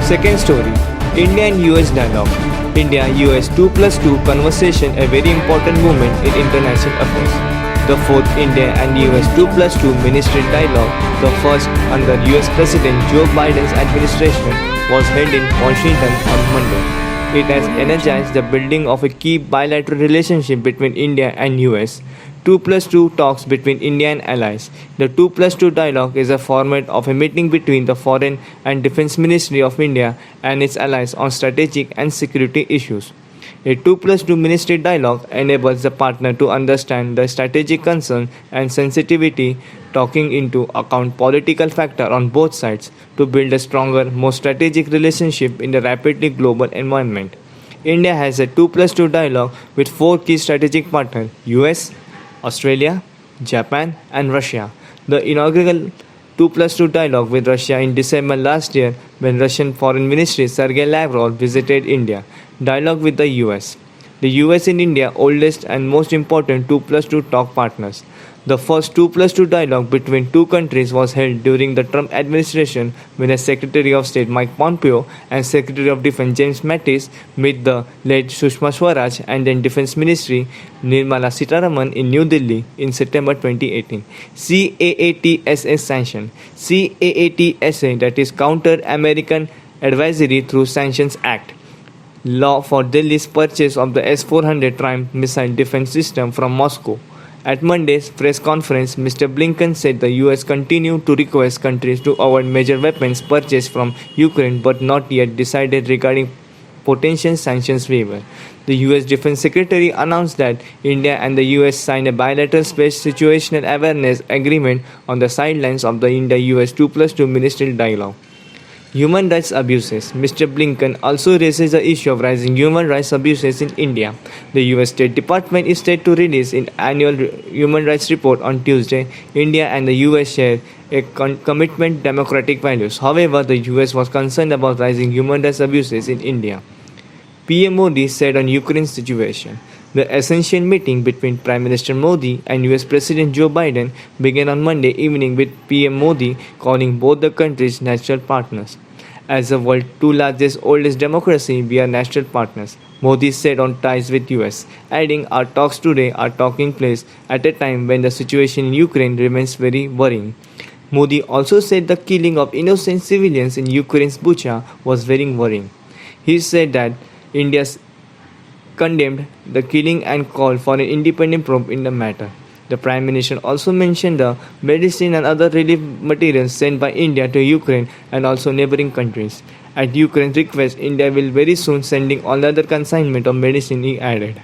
Second story, India and US dialogue. India-US 2 plus 2 conversation, a very important moment in international affairs. The fourth India and US 2 plus 2 ministerial dialogue, the first under US President Joe Biden's administration, was held in Washington on Monday. It has energized the building of a key bilateral relationship between India and US. 2 plus 2 talks between India and allies. The 2 plus 2 dialogue is a format of a meeting between the Foreign and Defense Ministry of India and its allies on strategic and security issues. A 2 plus 2 ministry dialogue enables the partner to understand the strategic concern and sensitivity, taking into account political factor on both sides to build a stronger, more strategic relationship in the rapidly global environment. India has a 2 plus 2 dialogue with four key strategic partners: US, Australia, Japan, and Russia. The inaugural 2 plus 2 dialogue with Russia in December last year, when Russian Foreign Minister Sergei Lavrov visited India. Dialogue with the US. The US and India oldest and most important 2 plus 2 talk partners. The first 2 plus 2 dialogue between two countries was held during the Trump administration when the Secretary of State Mike Pompeo and Secretary of Defense James Mattis met the late Sushma Swaraj and then Defense Ministry Nirmala Sitharaman in New Delhi in September 2018. CAATSA sanction. CAATSA, that is Counter American Advisory Through Sanctions Act. Law for Delhi's purchase of the S-400 Triumph missile defense system from Moscow. At Monday's press conference, Mr. Blinken said the US continued to request countries to avoid major weapons purchased from Ukraine but not yet decided regarding potential sanctions waiver. The US Defense Secretary announced that India and the US signed a bilateral space situational awareness agreement on the sidelines of the India-US 2 plus 2 ministerial dialogue. Human rights abuses. Mr. Blinken also raises the issue of rising human rights abuses in India. The US State Department is set to release its annual human rights report on Tuesday. India and the US share a commitment to democratic values. However, the US was concerned about rising human rights abuses in India. PM Modi said on Ukraine's situation. The essential meeting between Prime Minister Modi and US President Joe Biden began on Monday evening with PM Modi calling both the countries natural partners. As the world's two largest, oldest democracy, we are natural partners, Modi said on ties with US, adding, "Our talks today are taking place at a time when the situation in Ukraine remains very worrying." Modi also said the killing of innocent civilians in Ukraine's Bucha was very worrying. He said that India's condemned the killing and called for an independent probe in the matter. The Prime Minister also mentioned the medicine and other relief materials sent by India to Ukraine and also neighbouring countries. At Ukraine's request, India will very soon sending all other consignment of medicine, he added.